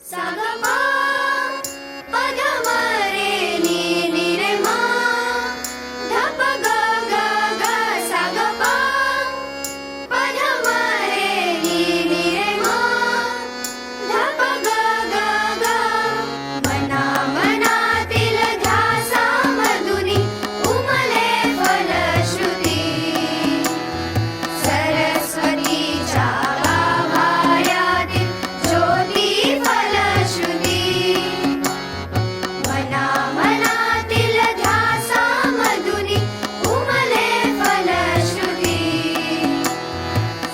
Sagama, Padamare, Ni, Ni, Re, Ma, Dhapa, Ga, Ga, Ga, Sagapa, Padamare, Ni, Ni, Re, Ma, Dhapa, Ga, Ga, Ga, Mana, Manatil ध्यासा मधुनी, उमले फलश्रुती, सरस्वतीच्या गाभाऱ्यातील ज्योती फलश्रुती, मना मनातील ध्यासा मधुनी, उमले फलश्रुती,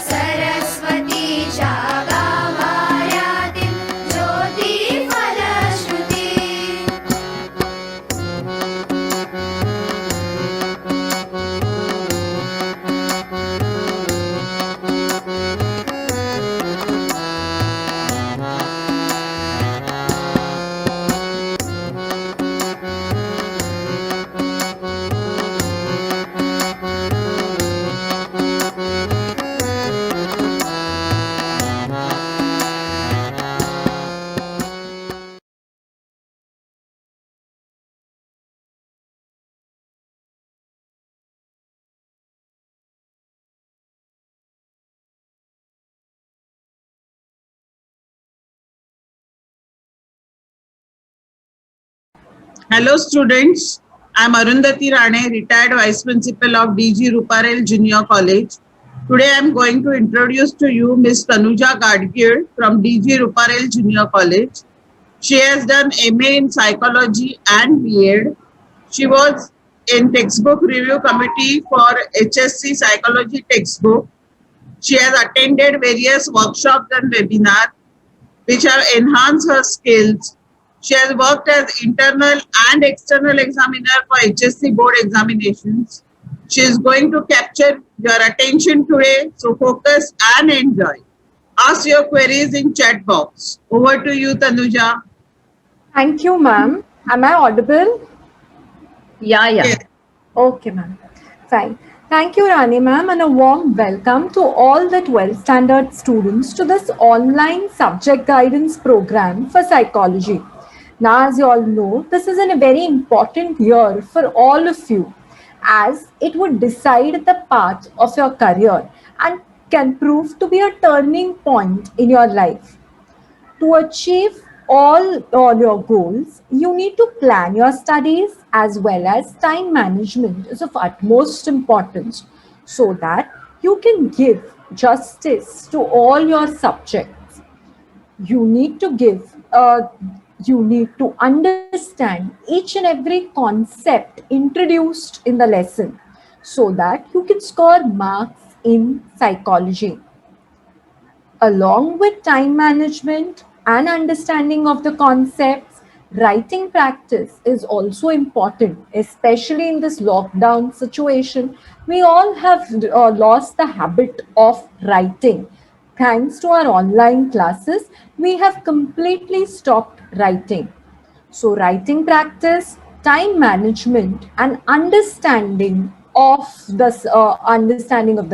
सरस्वतीच्या गाभाऱ्यातील ज्योती फलश्रुती. Hello students, I am Arundhati Rane, retired Vice Principal of D.G. Ruparel Junior College. Today I am going to introduce to you Ms. Tanuja Gadgir from D.G. Ruparel Junior College. She has done MA in Psychology and B.Ed. She was in Textbook Review Committee for HSC Psychology textbook. She has attended various workshops and webinars which have enhanced her skills. She has worked as internal and external examiner for HSC board examinations. She is going to capture your attention today, so focus and enjoy. Ask your queries in chat box. Over to you, Tanuja. Thank you, ma'am. Am I audible? Yeah. Yes. Okay, ma'am. Fine. Thank you, Rani ma'am, and a warm welcome to all the 12th standard students to this online subject guidance program for psychology. Now, as you all know, this is a very important year for all of you, as it would decide the path of your career and can prove to be a turning point in your life. To achieve all your goals, you need to plan your studies as well as time management is of utmost importance so that you can give justice to all your subjects. You need to understand each and every concept introduced in the lesson so that you can score marks in psychology. Along with time management and understanding of the concepts, writing practice is also important, especially in this lockdown situation. We all have lost the habit of writing. Thanks to our online classes, we have completely stopped writing. So, writing practice, time management, and understanding of the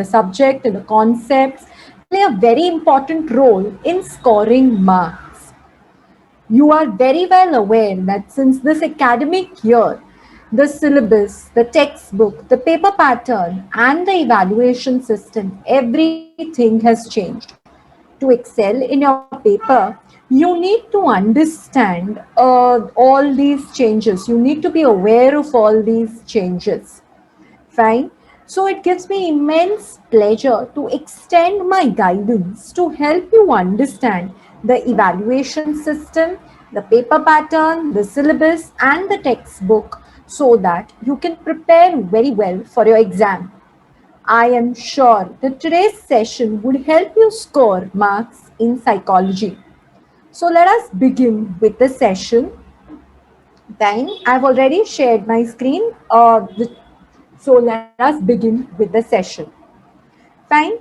subject and the concepts play a very important role in scoring marks. You are very well aware that since this academic year, the syllabus, the textbook, the paper pattern, and the evaluation system, everything has changed. To excel in your paper, you need to understand all these changes. You need to be aware of all these changes. Fine. So it gives me immense pleasure to extend my guidance to help you understand the evaluation system, the paper pattern, the syllabus, and the textbook so that you can prepare very well for your exam. I am sure that today's session would help you score marks in psychology. So let us begin with the session. Then I've already shared my screen. So let us begin with the session. Fine.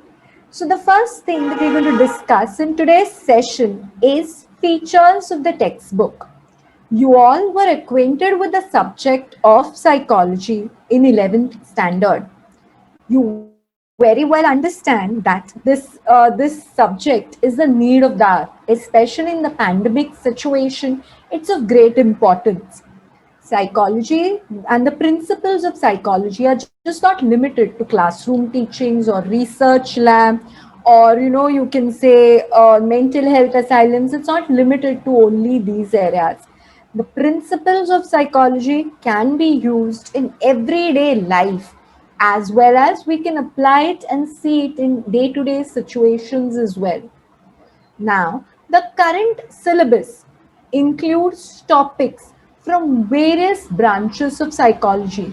So the first thing that we're going to discuss in today's session is features of the textbook. You all were acquainted with the subject of psychology in 11th standard. You very well understand that this subject is the need of the hour, especially in the pandemic situation. It's of great importance. Psychology and the principles of psychology are just not limited to classroom teachings or research lab, or you can say mental health asylums. It's not limited to only these areas. The principles of psychology can be used in everyday life, as well as we can apply it and see it in day-to-day situations as well. Now, the current syllabus includes topics from various branches of psychology.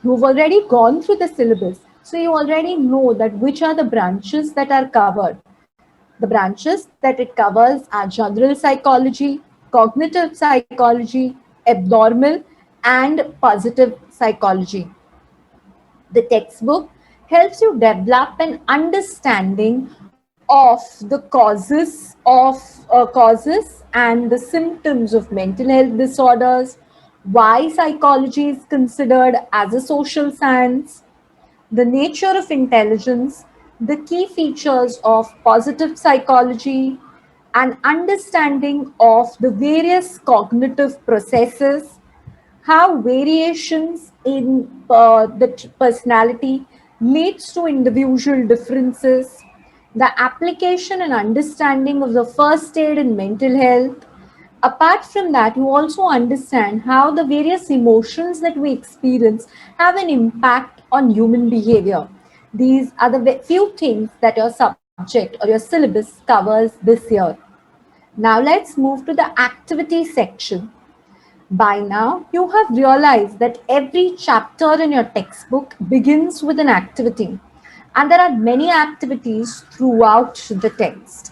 You've already gone through the syllabus, so you already know that which are the branches that are covered. The branches that it covers are general psychology, cognitive psychology, abnormal, and positive psychology. The textbook helps you develop an understanding of the causes and the symptoms of mental health disorders, why psychology is considered as a social science, the nature of intelligence, the key features of positive psychology, an understanding of the various cognitive processes, how variations in the personality leads to individual differences, the application and understanding of the first aid in mental health. Apart from that, you also understand how the various emotions that we experience have an impact on human behavior. These are the few things that your subject or your syllabus covers this year. Now let's move to the activity section. By now, you have realized that every chapter in your textbook begins with an activity, and there are many activities throughout the text,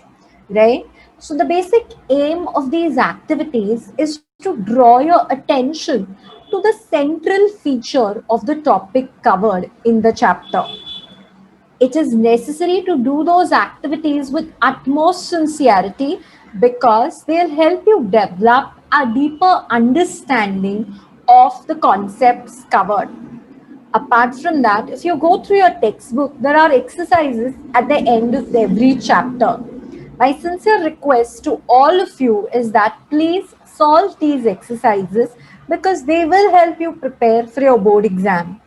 right? So, the basic aim of these activities is to draw your attention to the central feature of the topic covered in the chapter. It is necessary to do those activities with utmost sincerity because they'll help you develop a deeper understanding of the concepts covered. Apart from that, if you go through your textbook, there are exercises at the end of every chapter. My sincere request to all of you is that please solve these exercises because they will help you prepare for your board exam.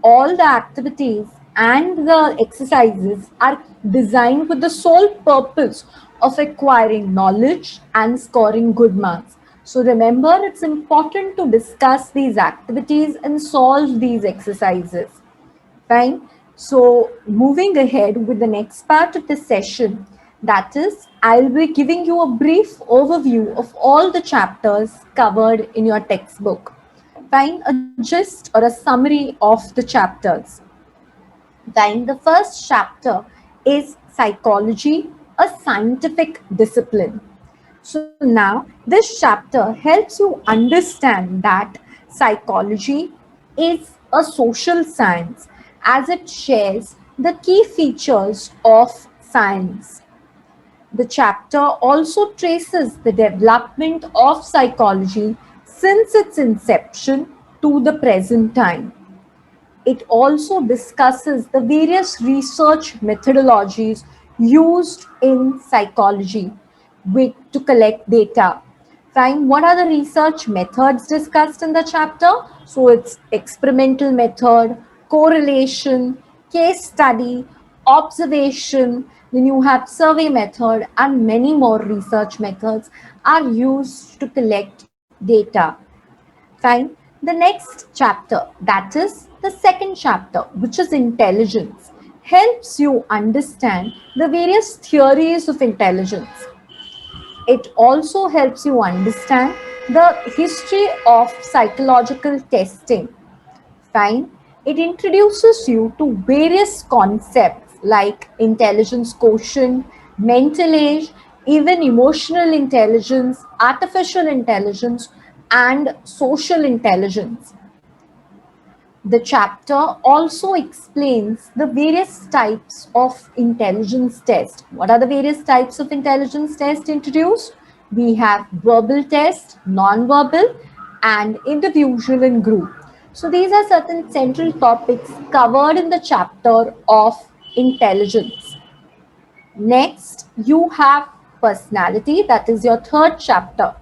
All the activities and the exercises are designed with the sole purpose of acquiring knowledge and scoring good marks. So remember, it's important to discuss these activities and solve these exercises. Fine. So moving ahead with the next part of the session, that is, I'll be giving you a brief overview of all the chapters covered in your textbook. Fine, a gist or a summary of the chapters. Fine, the first chapter is psychology, a scientific discipline. So now this chapter helps you understand that psychology is a social science as it shares the key features of science. The chapter also traces the development of psychology since its inception to the present time. It also discusses the various research methodologies used in psychology to collect data. Fine. What are the research methods discussed in the chapter? So it's experimental method, correlation, case study, observation, then you have survey method, and many more research methods are used to collect data. Fine. The next chapter, that is the second chapter, which is intelligence, helps you understand the various theories of intelligence. It also helps you understand the history of psychological testing. Fine. It introduces you to various concepts like intelligence quotient, mental age, even emotional intelligence, artificial intelligence, and social intelligence. The chapter also explains the various types of intelligence test. What are the various types of intelligence test introduced? We have verbal test, non-verbal, and individual and group. So these are certain central topics covered in the chapter of intelligence. Next, you have personality, that is your third chapter.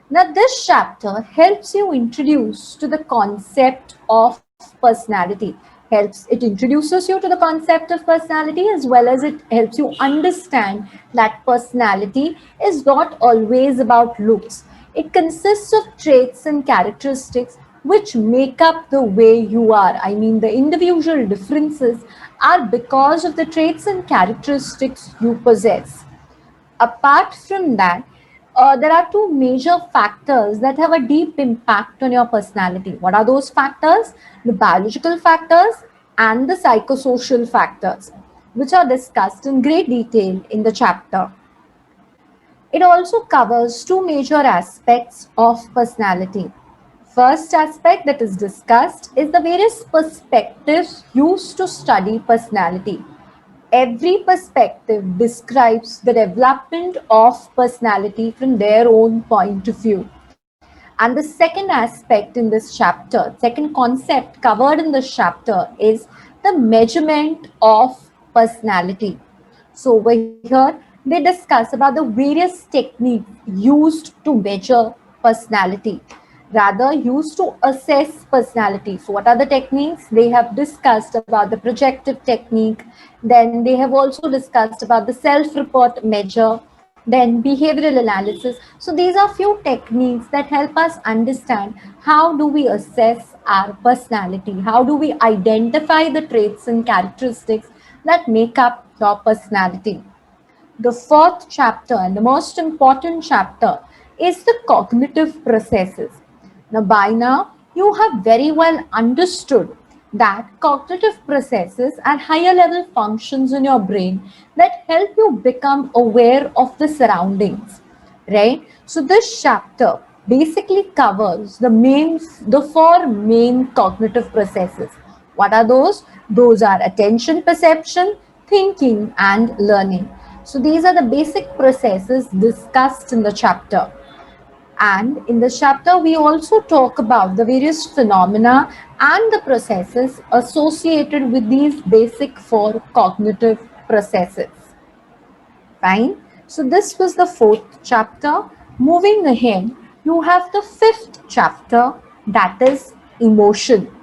Now, this chapter helps you introduce to the concept of personality. It introduces you to the concept of personality, as well as it helps you understand that personality is not always about looks. It consists of traits and characteristics which make up the way you are. I mean, the individual differences are because of the traits and characteristics you possess. Apart from that, there are two major factors that have a deep impact on your personality. What are those factors? The biological factors and the psychosocial factors, which are discussed in great detail in the chapter. It also covers two major aspects of personality. First aspect that is discussed is the various perspectives used to study personality. Every perspective describes the development of personality from their own point of view. And the second aspect in this chapter, second concept covered in this chapter is the measurement of personality. So over here, they discuss about the various techniques used to measure personality, rather used to assess personality. So what are the techniques? They have discussed about the projective technique, then they have also discussed about the self-report measure, then behavioral analysis. So these are few techniques that help us understand how do we assess our personality, how do we identify the traits and characteristics that make up your personality. The fourth chapter and the most important chapter is the cognitive processes. Now, by now, you have very well understood that cognitive processes are higher level functions in your brain that help you become aware of the surroundings, right? So this chapter basically covers the four main cognitive processes. What are those? Those are attention, perception, thinking, and learning. So these are the basic processes discussed in the chapter. And in this chapter, we also talk about the various phenomena and the processes associated with these basic four cognitive processes. Fine. So this was the fourth chapter. Moving ahead, you have the fifth chapter, that is emotion.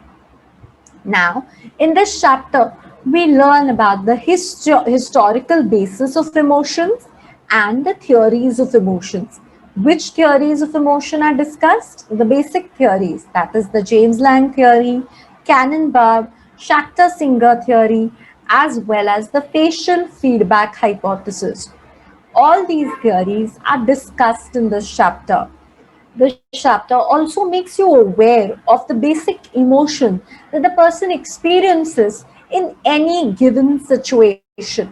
Now, in this chapter, we learn about the historical basis of emotions and the theories of emotions. Which theories of emotion are discussed? The basic theories, that is the James Lange theory, Cannon-Barb, Schachter-Singer theory, as well as the facial feedback hypothesis. All these theories are discussed in this chapter. This chapter also makes you aware of the basic emotion that the person experiences in any given situation,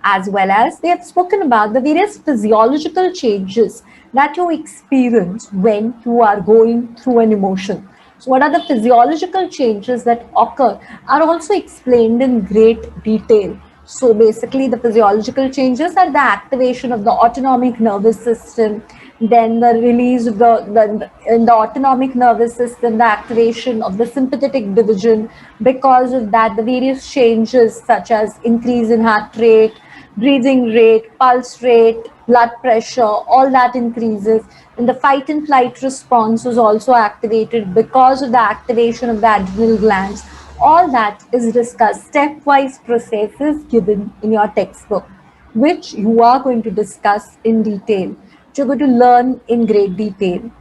as well as they have spoken about the various physiological changes that you experience when you are going through an emotion. So, what are the physiological changes that occur are also explained in great detail. So, basically, the physiological changes are the activation of the autonomic nervous system, then the release of in the autonomic nervous system, the activation of the sympathetic division. Because of that, the various changes such as increase in heart rate, breathing rate, pulse rate, blood pressure, all that increases. And the fight and flight response is also activated because of the activation of the adrenal glands. All that is discussed, stepwise processes given in your textbook, which you are going to discuss in detail, which you're going to learn in great detail.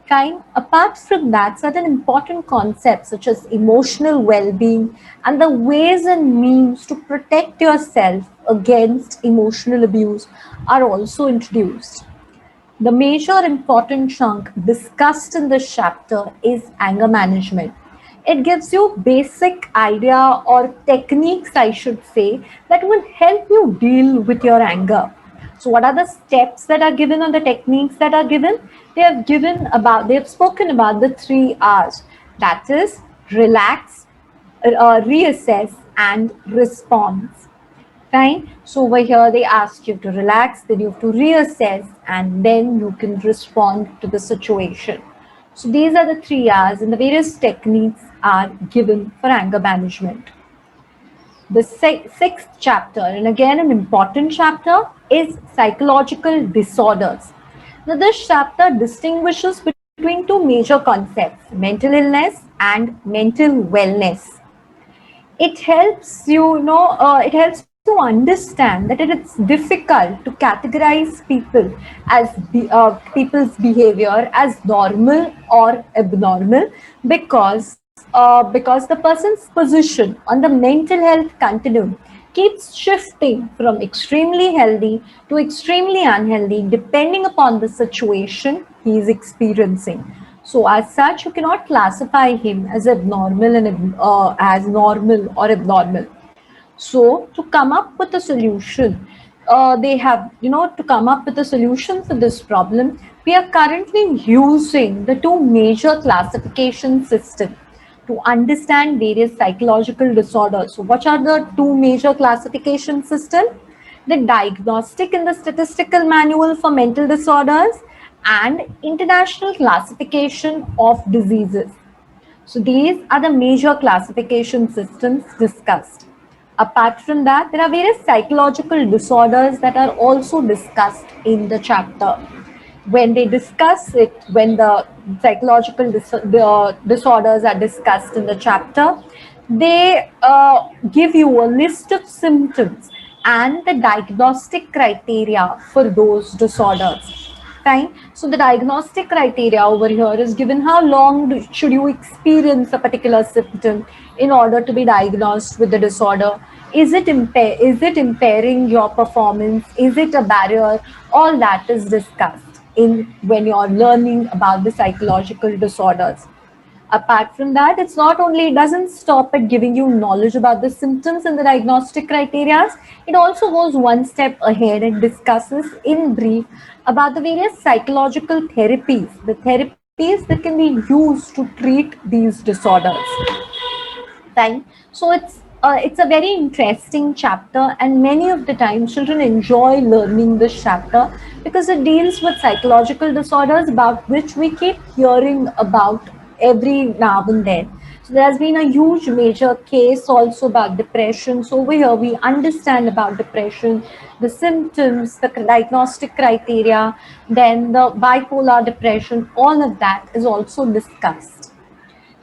Fine. Apart from that, certain important concepts such as emotional well-being and the ways and means to protect yourself against emotional abuse are also introduced. The major important chunk discussed in this chapter is anger management. It gives you basic idea or techniques, I should say, that will help you deal with your anger. So what are the steps that are given or the techniques that are given? They have spoken about the 3 R's. That is relax, reassess, and response. Fine. So over here they ask you to relax, then you have to reassess, and then you can respond to the situation. So these are the 3 R's, and the various techniques are given for anger management. The sixth chapter, and again an important chapter, is psychological disorders. Now, this chapter distinguishes between two major concepts, mental illness and mental wellness. It helps to understand that it's difficult to categorize people as people's behavior as normal or abnormal, because the person's position on the mental health continuum keeps shifting from extremely healthy to extremely unhealthy depending upon the situation he is experiencing. So, as such, you cannot classify him as abnormal and as normal or abnormal. So, to come up with a solution, to come up with a solution for this problem, we are currently using the two major classification systems to understand various psychological disorders. So, what are the two major classification systems? The Diagnostic and the Statistical Manual for Mental Disorders and International Classification of Diseases. So these are the major classification systems discussed. Apart from that, there are various psychological disorders that are also discussed in the chapter. When they discuss it, when the psychological disorders are discussed in the chapter, they give you a list of symptoms and the diagnostic criteria for those disorders. Fine. So the diagnostic criteria over here is given how long should you experience a particular symptom in order to be diagnosed with the disorder. Is it impairing your performance? Is it a barrier? All that is discussed in when you're learning about the psychological disorders. Apart from that, it doesn't stop at giving you knowledge about the symptoms and the diagnostic criteria. It also goes one step ahead and discusses in brief about the various psychological therapies, the therapies that can be used to treat these disorders. Fine. So it's a very interesting chapter, and many of the time children enjoy learning this chapter because it deals with psychological disorders about which we keep hearing about every now and then. So there has been a huge major case also about depression. So over here we understand about depression, the symptoms, the diagnostic criteria, then the bipolar depression, all of that is also discussed.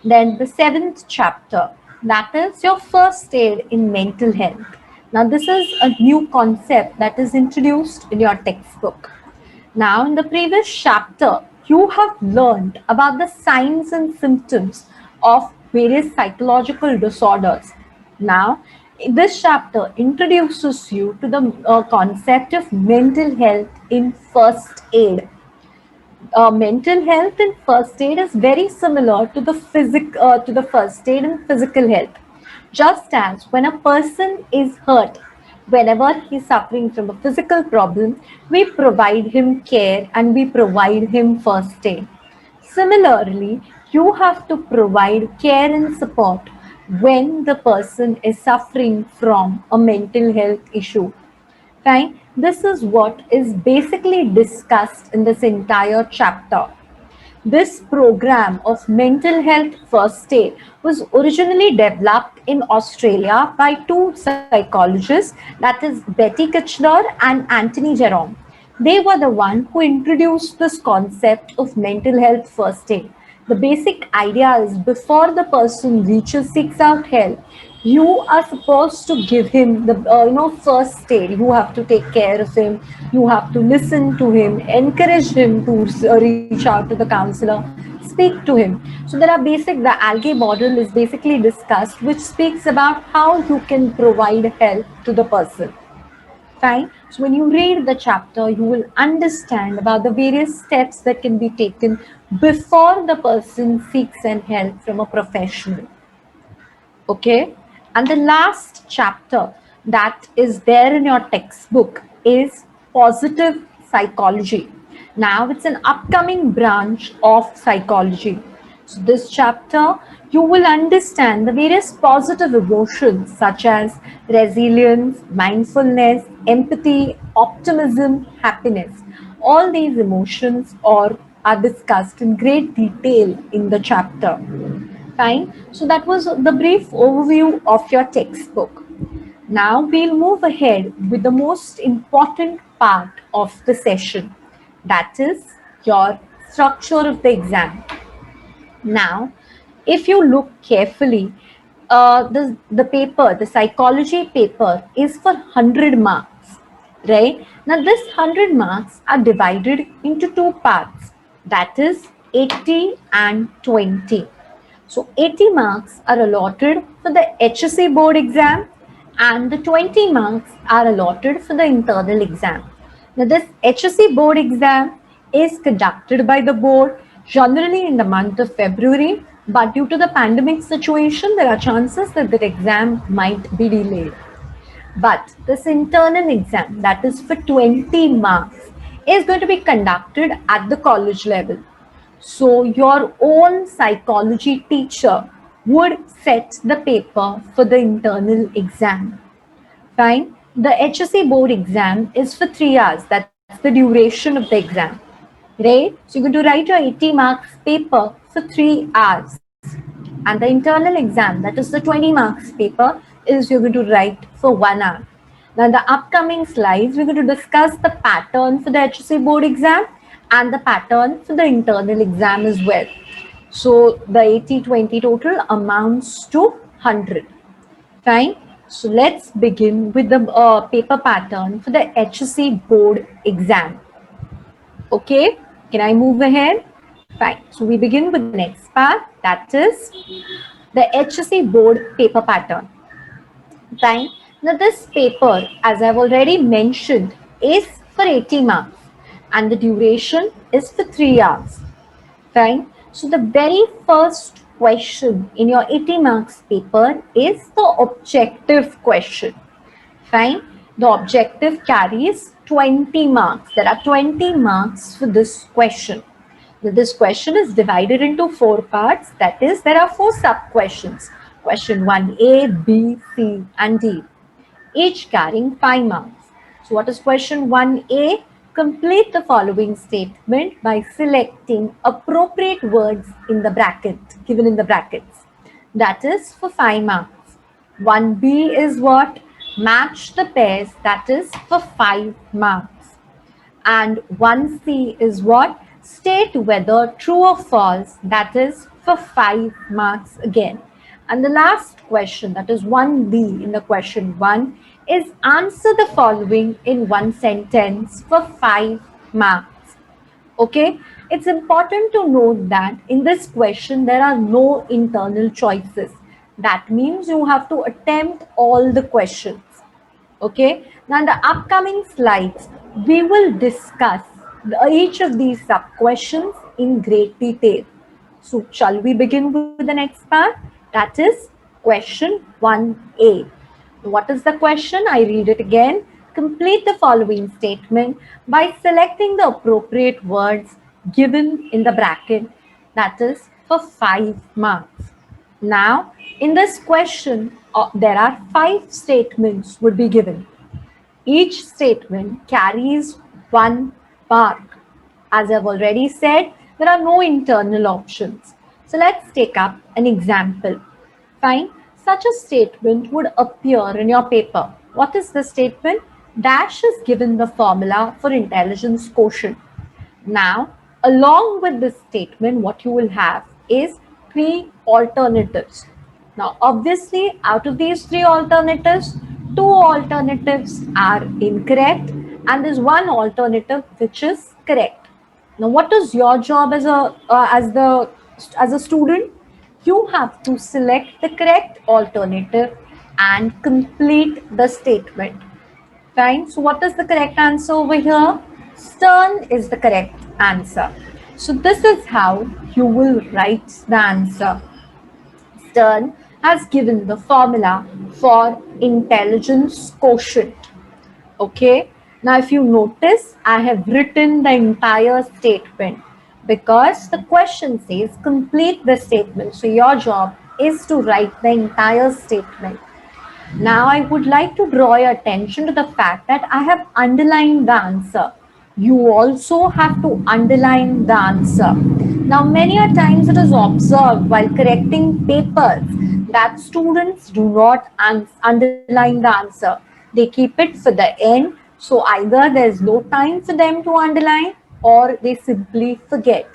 Then the seventh chapter, that is your first aid in mental health. Now this is a new concept that is introduced in your textbook. Now in the previous chapter, you have learned about the signs and symptoms of various psychological disorders. Now this chapter introduces you to the concept of mental health in first aid. Mental health and first aid is very similar to the first aid and physical health. Just as when a person is hurt, whenever he is suffering from a physical problem, we provide him care and we provide him first aid. Similarly, you have to provide care and support when the person is suffering from a mental health issue. Fine. This is what is basically discussed in this entire chapter. This program of mental health first aid was originally developed in Australia by two psychologists, that is Betty Kitchener and Anthony Jerome. They were the one who introduced this concept of mental health first aid. The basic idea is before the person seeks out help, you are supposed to give him the first aid. You have to take care of him, you have to listen to him, encourage him to reach out to the counselor, speak to him. So there are the algae model is basically discussed, which speaks about how you can provide help to the person. Fine. So when you read the chapter, you will understand about the various steps that can be taken before the person seeks and help from a professional. Okay. And the last chapter that is there in your textbook is positive psychology. Now it's an upcoming branch of psychology. So this chapter, you will understand the various positive emotions such as resilience, mindfulness, empathy, optimism, happiness. All these emotions are discussed in great detail in the chapter. Fine. So that was the brief overview of your textbook. Now we'll move ahead with the most important part of the session, that is your structure of the exam. Now, if you look carefully, the paper, the psychology paper is for 100 marks, right? Now, this 100 marks are divided into two parts, that is 80 and 20. So 80 marks are allotted for the HSC board exam and the 20 marks are allotted for the internal exam. Now this HSC board exam is conducted by the board generally in the month of February, but due to the pandemic situation, there are chances that the exam might be delayed. But this internal exam, that is for 20 marks, is going to be conducted at the college level. So your own psychology teacher would set the paper for the internal exam. Fine. The HSC board exam is for 3 hours. That's the duration of the exam. Right? So you're going to write your 80 marks paper for 3 hours. And the internal exam, that is the 20 marks paper, is you're going to write for 1 hour. Now in the upcoming slides, we're going to discuss the pattern for the HSC board exam and the pattern for the internal exam as well. So the 80-20 total amounts to 100. Fine. So let's begin with the paper pattern for the HSC board exam. Okay, can I move ahead? Fine. So we begin with the next part, that is the HSC board paper pattern. Fine. Now this paper, as I've already mentioned, is for 80 marks and the duration is for 3 hours. Fine. So the very first question in your 80 marks paper is the objective question. Fine. The objective carries 20 marks. There are 20 marks for this question. This question is divided into 4 parts. That is, there are 4 sub-questions. Question 1A, B, C and D, each carrying 5 marks. So what is question 1A? Complete the following statement by selecting appropriate words in the bracket, given in the brackets. That is for 5 marks. 1B is what? Match the pairs, that is for 5 marks. And 1C is what? State whether true or false, that is for 5 marks again. And the last question, that is 1B in the question 1, is answer the following in one sentence for 5 marks. Okay, it's important to note that in this question there are no internal choices. That means you have to attempt all the questions. Okay, now in the upcoming slides we will discuss each of these sub questions in great detail. So shall we begin with the next part? That is question 1A. What is the question? I read it again. Complete the following statement by selecting the appropriate words given in the bracket, that is for 5 marks. Now, in this question, there are 5 statements would be given. Each statement carries 1 mark. As I've already said, there are no internal options. So let's take up an example. Fine. Such a statement would appear in your paper. What is the statement? Dash is given the formula for intelligence quotient. Now, along with this statement, what you will have is 3 alternatives. Now, obviously, out of these 3 alternatives, 2 alternatives are incorrect and there's 1 alternative which is correct. Now, what is your job as a student? You have to select the correct alternative and complete the statement. Fine. So what is the correct answer over here? Stern is the correct answer. So this is how you will write the answer. Stern has given the formula for intelligence quotient. Okay. Now if you notice, I have written the entire statement because the question says complete the statement. So your job is to write the entire statement. Now I would like to draw your attention to the fact that I have underlined the answer. You also have to underline the answer. Now many a times it is observed while correcting papers that students do not underline the answer. They keep it for the end. So either there's no time for them to underline or they simply forget.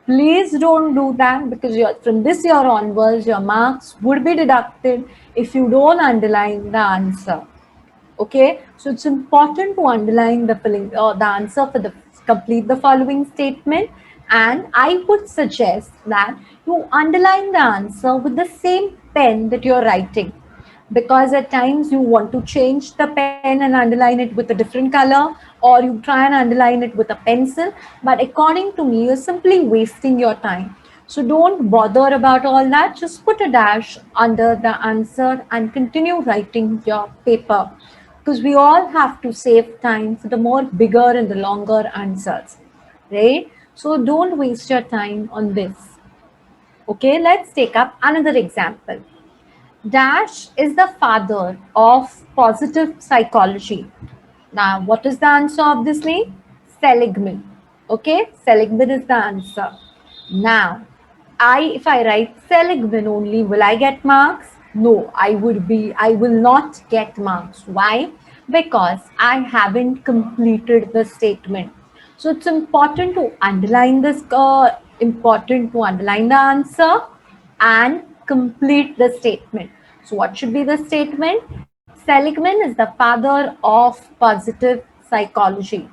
Please don't do that, because from this year onwards, your marks would be deducted if you don't underline the answer. Okay, so it's important to underline the answer for the complete the following statement, and I would suggest that you underline the answer with the same pen that you're writing, because at times you want to change the pen and underline it with a different color, or you try and underline it with a pencil, but according to me you're simply wasting your time. So don't bother about all that, just put a dash under the answer and continue writing your paper, because we all have to save time for the more bigger and the longer answers, right? So don't waste your time on this. Okay, let's take up another example. Dash is the father of positive psychology. Now, what is the answer obviously? Seligman. Okay, Seligman is the answer. Now, if I write Seligman only, will I get marks? No, I will not get marks. Why? Because I haven't completed the statement. So it's important to underline the answer and complete the statement. So what should be the statement? Seligman is the father of positive psychology.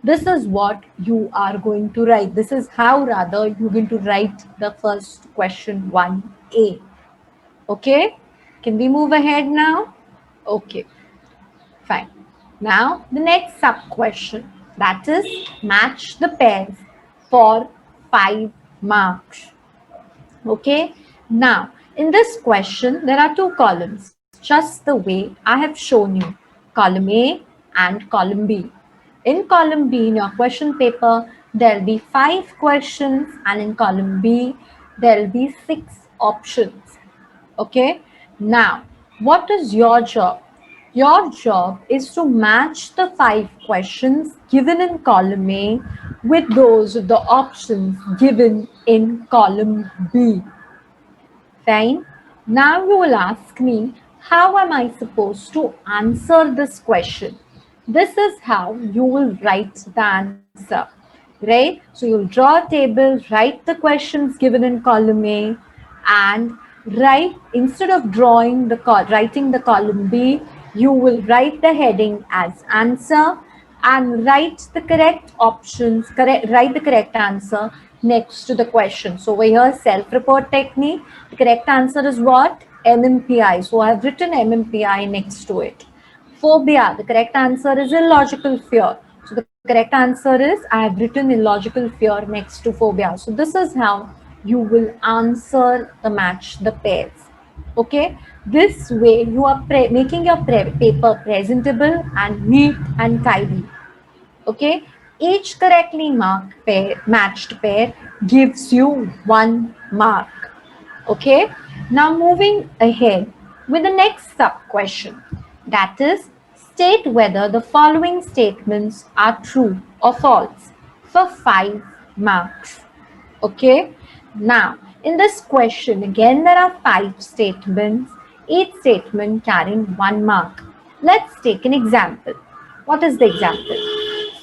This is what you are going to write. This is how rather you're going to write the first question 1A. Okay, can we move ahead now? Okay, fine. Now the next sub question, that is match the pairs for 5 marks. Okay, now in this question there are two columns, just the way I have shown you, column A and column B. In column B in your question paper there will be 5 questions, and in column B there will be 6 options. Okay, now what is your job? Your job is to match the 5 questions given in column A with those of the options given in column B. Fine. Now you will ask me, how am I supposed to answer this question? This is how you will write the answer, right? So you'll draw a table, write the questions given in column A, and instead of writing the column B, you will write the heading as answer and write the correct write the correct answer next to the question. So over here, self-report technique, the correct answer is what? MMPI. So I have written MMPI next to it. Phobia, the correct answer is illogical fear. So the correct answer is, I have written illogical fear next to phobia. So this is how you will answer the match the pairs. Okay, this way you are making your paper presentable and neat and tidy. Okay, each correctly matched pair gives you 1 mark. Okay, now moving ahead with the next sub question, that is, state whether the following statements are true or false for 5 marks. Okay, now in this question again there are 5 statements, each statement carrying 1 mark. Let's take an example. What is the example?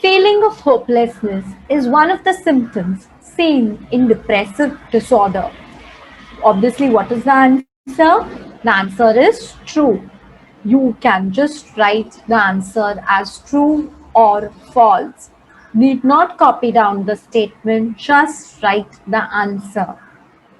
Feeling of hopelessness is one of the symptoms seen in depressive disorder. Obviously, what is the answer? The answer is true. You can just write the answer as true or false. Need not copy down the statement, just write the answer.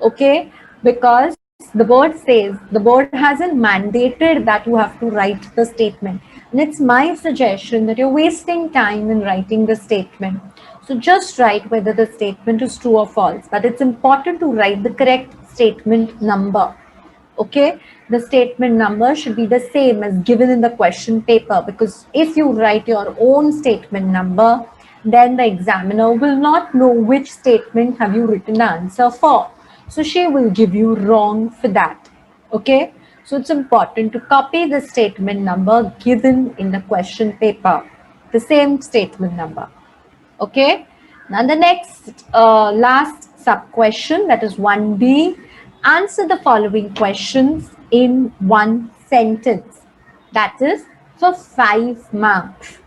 Okay, because the board hasn't mandated that you have to write the statement, and it's my suggestion that you're wasting time in writing the statement. So just write whether the statement is true or false, but it's important to write the correct statement number. Okay, the statement number should be the same as given in the question paper, because if you write your own statement number, then the examiner will not know which statement have you written the answer for. So she will give you wrong for that. Okay, so it's important to copy the statement number given in the question paper, the same statement number. Okay, now the next last sub question, that is 1B. Answer the following questions in one sentence. That is for 5 marks.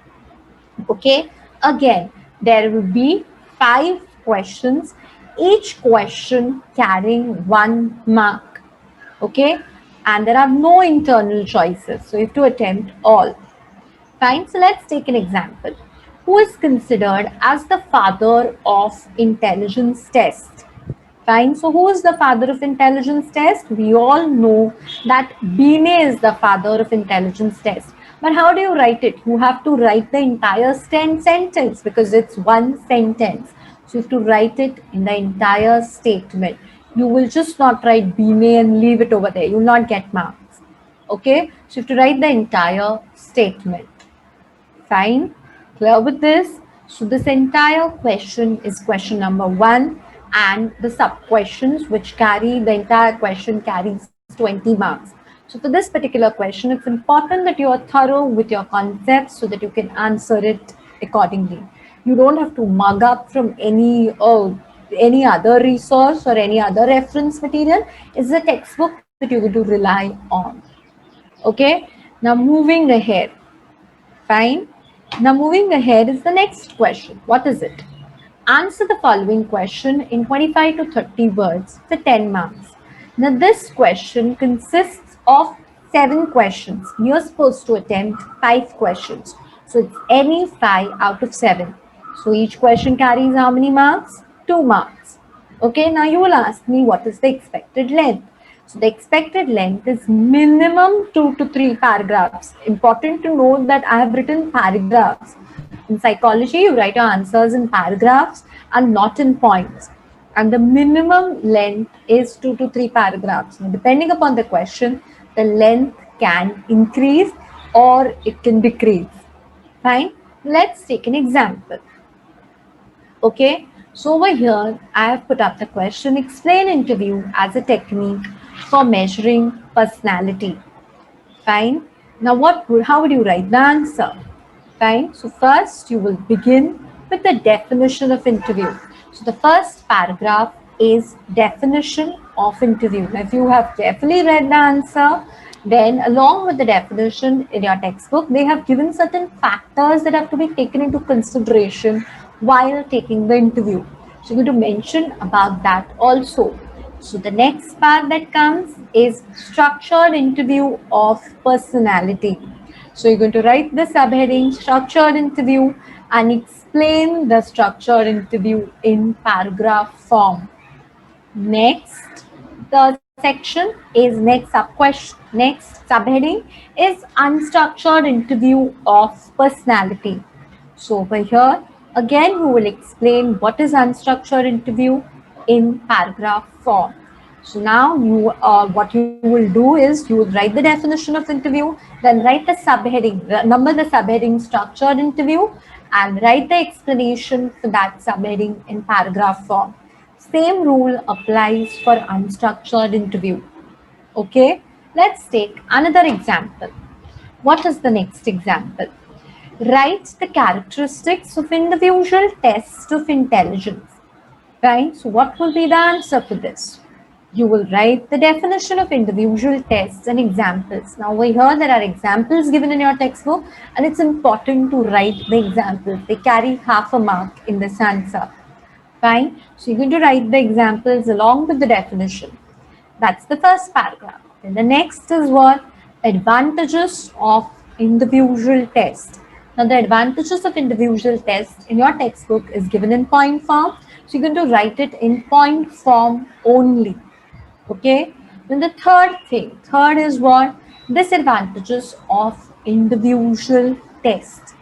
Okay, again, there will be 5 questions, each question carrying 1 mark. Okay, and there are no internal choices, so you have to attempt all. Fine, so let's take an example. Who is considered as the father of intelligence test? Fine, so who is the father of intelligence test? We all know that Binet is the father of intelligence test. But how do you write it? You have to write the entire sentence because it's one sentence. So you have to write it in the entire statement. You will just not write Binet and leave it over there. You will not get marks. Okay, so you have to write the entire statement. Fine, clear with this? So this entire question is question number 1, and the sub questions which carry the entire question carries 20 marks. So for this particular question, it's important that you are thorough with your concepts so that you can answer it accordingly. You don't have to mug up from any other resource or any other reference material. It's a textbook that you're going to rely on. Okay, now moving ahead. Fine. Now moving ahead is the next question. What is it? Answer the following question in 25 to 30 words for 10 marks. Now this question consists of 7 questions. You're supposed to attempt 5 questions. So it's any 5 out of 7. So each question carries how many marks? 2 marks. Okay, now you will ask me what is the expected length. So the expected length is minimum 2 to 3 paragraphs. Important to note that I have written paragraphs. In psychology, you write your answers in paragraphs and not in points. And the minimum length is 2 to 3 paragraphs. Now, depending upon the question, the length can increase or it can decrease. Fine. Let's take an example. Okay, so over here, I have put up the question, explain interview as a technique for measuring personality. Fine. Now, how would you write the answer? Fine. So first, you will begin with the definition of interview. So the first paragraph is definition of interview. Now, if you have carefully read the answer, then along with the definition in your textbook, they have given certain factors that have to be taken into consideration while taking the interview. So you're going to mention about that also. So the next part that comes is structured interview of personality. So you're going to write the subheading structured interview and explain the structured interview in paragraph form. Next, the section is next subheading is unstructured interview of personality. So over here, again, you will explain what is unstructured interview in paragraph form. So now what you will do is you will write the definition of interview, then write the subheading, number the subheading structured interview, and write the explanation for that subheading in paragraph form. Same rule applies for unstructured interview. Okay, let's take another example. What is the next example? Write the characteristics of individual test of intelligence. Right? So what will be the answer for this? You will write the definition of individual tests and examples. Now over here there are examples given in your textbook and it's important to write the examples. They carry half a mark in this answer. Fine. So you're going to write the examples along with the definition. That's the first paragraph. Then the next is what? Advantages of individual test. Now the advantages of individual test in your textbook is given in point form. So you're going to write it in point form only. Okay. Then the third is what? Disadvantages of individual test.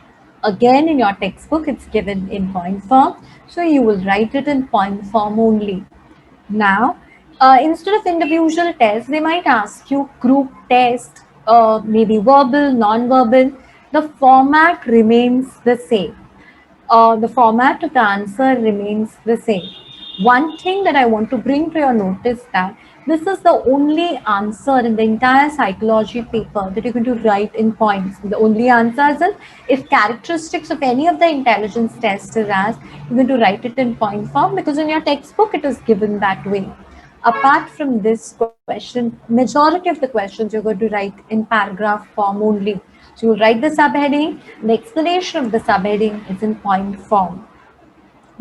Again, in your textbook, it's given in point form. So you will write it in point form only. Now, instead of individual test, they might ask you group test, maybe verbal, non-verbal. The format remains the same. The format of the answer remains the same. One thing that I want to bring to your notice that this is the only answer in the entire psychology paper that you're going to write in points. The only answer is if characteristics of any of the intelligence tests is asked, you're going to write it in point form because in your textbook it is given that way. Apart from this question, majority of the questions you're going to write in paragraph form only. So you'll write the subheading, the explanation of the subheading is in point form.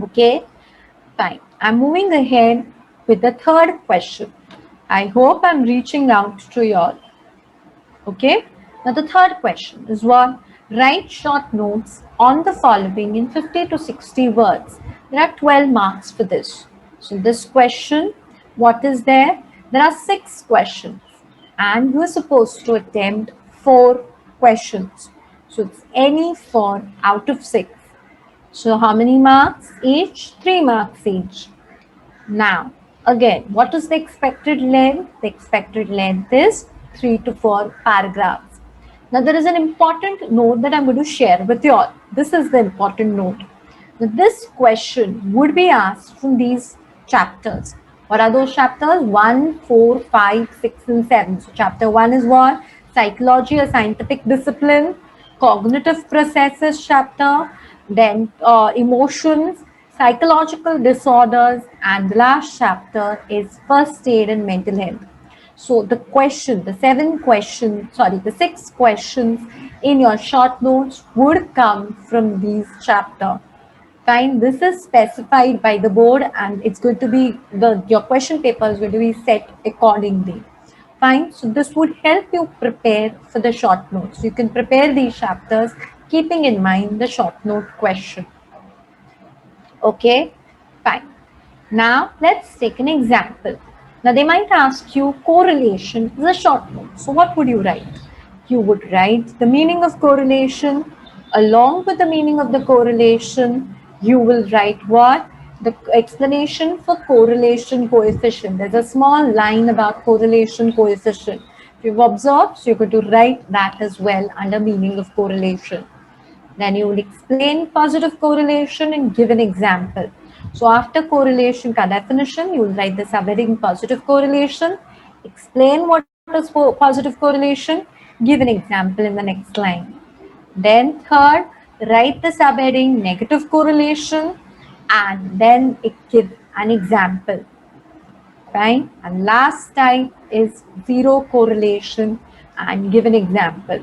Okay, fine. I'm moving ahead with the third question. I hope I'm reaching out to you all. Okay, now the third question is what? Write short notes on the following in 50 to 60 words. There are 12 marks for this. So this question, what is there? There are 6 questions and you are supposed to attempt 4 questions. So it's any 4 out of 6. So how many marks each? 3 marks each. Now, again, what is the expected length? The expected length is 3 to 4 paragraphs. Now, there is an important note that I'm going to share with you all. This is the important note. Now, this question would be asked from these chapters. What are those chapters? 1, 4, 5, 6, and 7. So, chapter 1 is what? Psychology, a scientific discipline. Cognitive processes chapter. Then emotions, psychological disorders, and the last chapter is first aid and mental health. So the question, the 6 questions in your short notes would come from these chapter. Fine, this is specified by the board and it's going to be, your question paper is going to be set accordingly. Fine, so this would help you prepare for the short notes. You can prepare these chapters keeping in mind the short note question. Okay, fine. Now let's take an example. Now they might ask you correlation is a short note. So what would you write? You would write the meaning of correlation. Along with the meaning of the correlation, you will write what? The explanation for correlation coefficient. There's a small line about correlation coefficient. If you've observed, so you're going to write that as well under meaning of correlation. Then you will explain positive correlation and give an example. So after correlation ka definition, you will write the subheading positive correlation, explain what is positive correlation, give an example in the next line. Then third, write the subheading negative correlation and then give an example. Fine. And last type is zero correlation and give an example.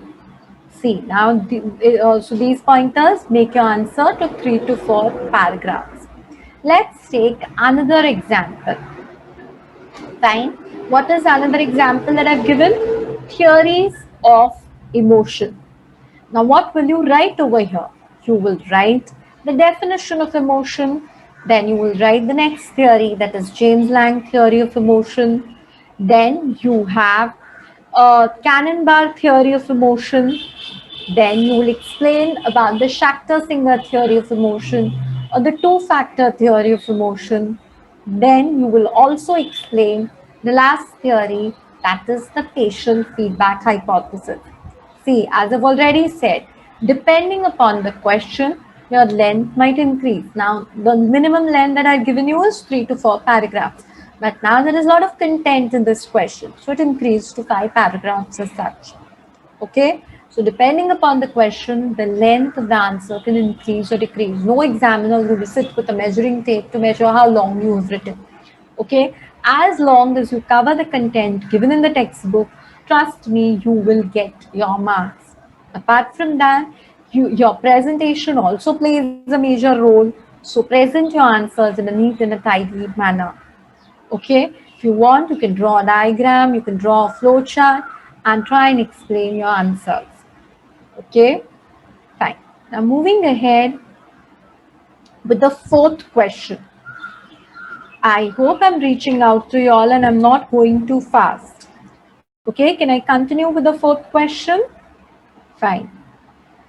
See, now so these pointers make your answer to 3 to 4 paragraphs. Let's take another example. Fine. What is another example that I've given? Theories of emotion. Now, what will you write over here? You will write the definition of emotion. Then you will write the next theory, that is James Lang theory of emotion. Then you have Cannon-Bar theory of emotion. Then you will explain about the Schachter-Singer theory of emotion or the two-factor theory of emotion. Then you will also explain the last theory, that is the patient feedback hypothesis. See, as I've already said, depending upon the question, your length might increase. Now, the minimum length that I've given you is 3 to 4 paragraphs. But now there is a lot of content in this question, so it increased to 5 paragraphs as such. Okay, so depending upon the question, the length of the answer can increase or decrease. No examiner will sit with a measuring tape to measure how long you have written. Okay, as long as you cover the content given in the textbook, trust me, you will get your marks. Apart from that, your presentation also plays a major role. So present your answers in a neat and a tidy manner. Okay, if you want, you can draw a diagram, you can draw a flow chart and try and explain your answers. Okay, fine. Now moving ahead with the fourth question. I hope I'm reaching out to you all and I'm not going too fast. Okay, can I continue with the fourth question? Fine.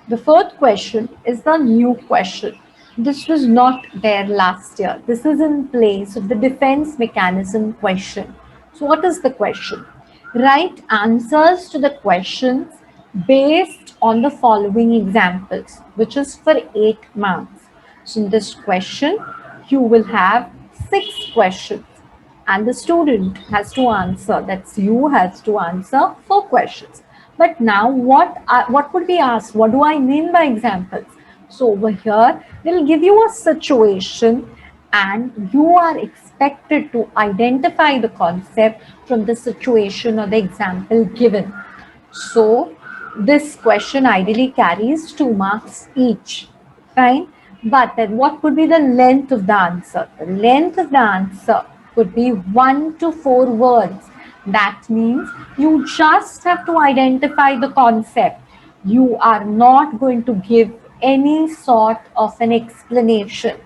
The fourth question is the new question. This was not there last year. This is in place of the defense mechanism question. So what is the question? Write answers to the questions based on the following examples, which is for 8 marks. So in this question, you will have 6 questions and the student has to answer, that's you, has to answer 4 questions. But now what would be asked? What do I mean by examples? So over here, they'll give you a situation and you are expected to identify the concept from the situation or the example given. So this question ideally carries 2 marks each, fine. But then what would be the length of the answer? The length of the answer could be 1 to 4 words. That means you just have to identify the concept. You are not going to give any sort of an explanation.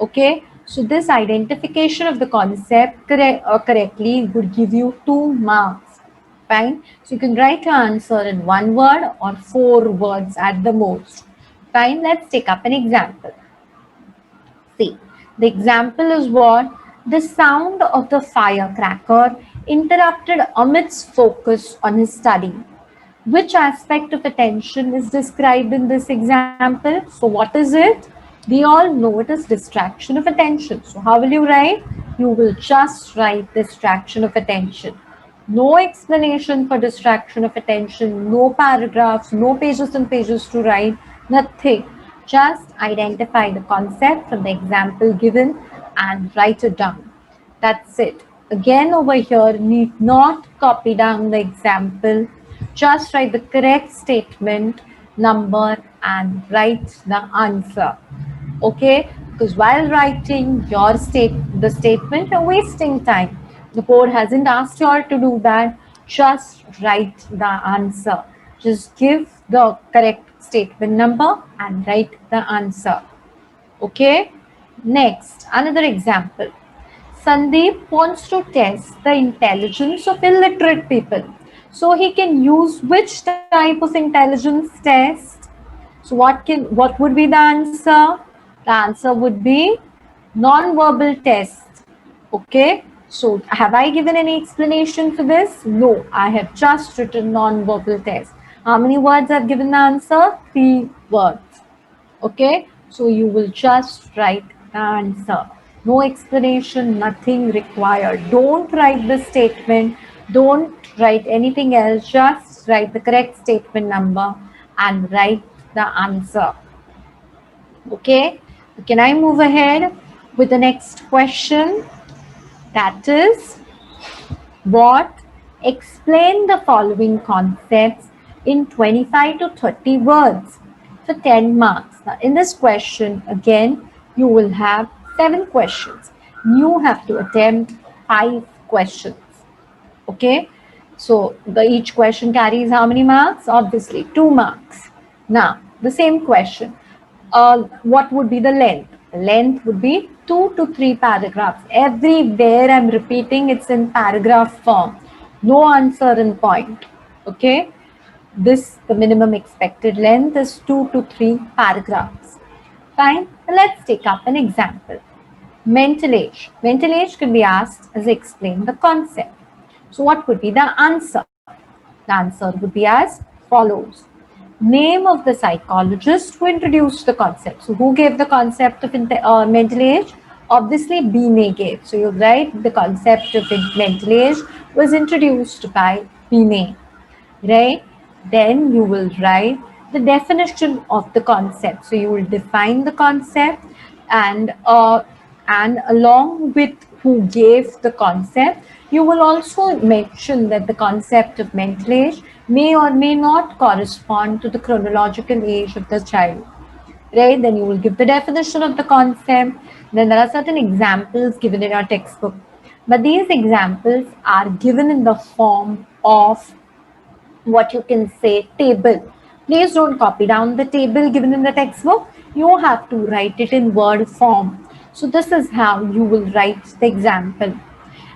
Okay, so this identification of the concept correctly would give you 2 marks. Fine. So you can write your answer in 1 word or 4 words at the most. Fine. Let's take up an example. See, the example is what? The sound of the firecracker interrupted Amit's focus on his study. Which aspect of attention is described in this example? So what is it? We all know it is distraction of attention. So how will you write? You will just write distraction of attention. No explanation for distraction of attention, no paragraphs, no pages and pages to write, nothing. Just identify the concept from the example given and write it down. That's it. Again, over here, need not copy down the example. Just write the correct statement, number, and write the answer. Okay? Because while writing the statement, you're wasting time. The board hasn't asked you all to do that. Just write the answer. Just give the correct statement number and write the answer. Okay? Next, another example. Sandeep wants to test the intelligence of illiterate people. So he can use which type of intelligence test? So what would be the answer? The answer would be non-verbal test. Okay. So have I given any explanation for this? No, I have just written non-verbal test. How many words I've given the answer? 3 words. Okay, so you will just write the answer. No explanation, nothing required. Don't write the statement, don't write anything else, just write the correct statement number and write the answer. Okay, can I move ahead with the next question? That is, what? Explain the following concepts in 25 to 30 words for 10 marks. Now, in this question, again, you will have 7 questions. You have to attempt 5 questions. Okay? So, each question carries how many marks? Obviously, 2 marks. Now, the same question. What would be the length? Length would be 2 to 3 paragraphs. Everywhere I'm repeating, it's in paragraph form. No answer in point. Okay? The minimum expected length is 2 to 3 paragraphs. Fine. Let's take up an example. Mental age. Mental age can be asked as explain the concept. So what would be the answer? The answer would be as follows. Name of the psychologist who introduced the concept. So who gave the concept of mental age? Obviously Binet gave. So you write the concept of mental age was introduced by Binet. Right? Then you will write the definition of the concept. So you will define the concept and along with who gave the concept, you will also mention that the concept of mental age may or may not correspond to the chronological age of the child. Right? Then you will give the definition of the concept. Then there are certain examples given in your textbook. But these examples are given in the form of what you can say table. Please don't copy down the table given in the textbook. You have to write it in word form. So this is how you will write the example.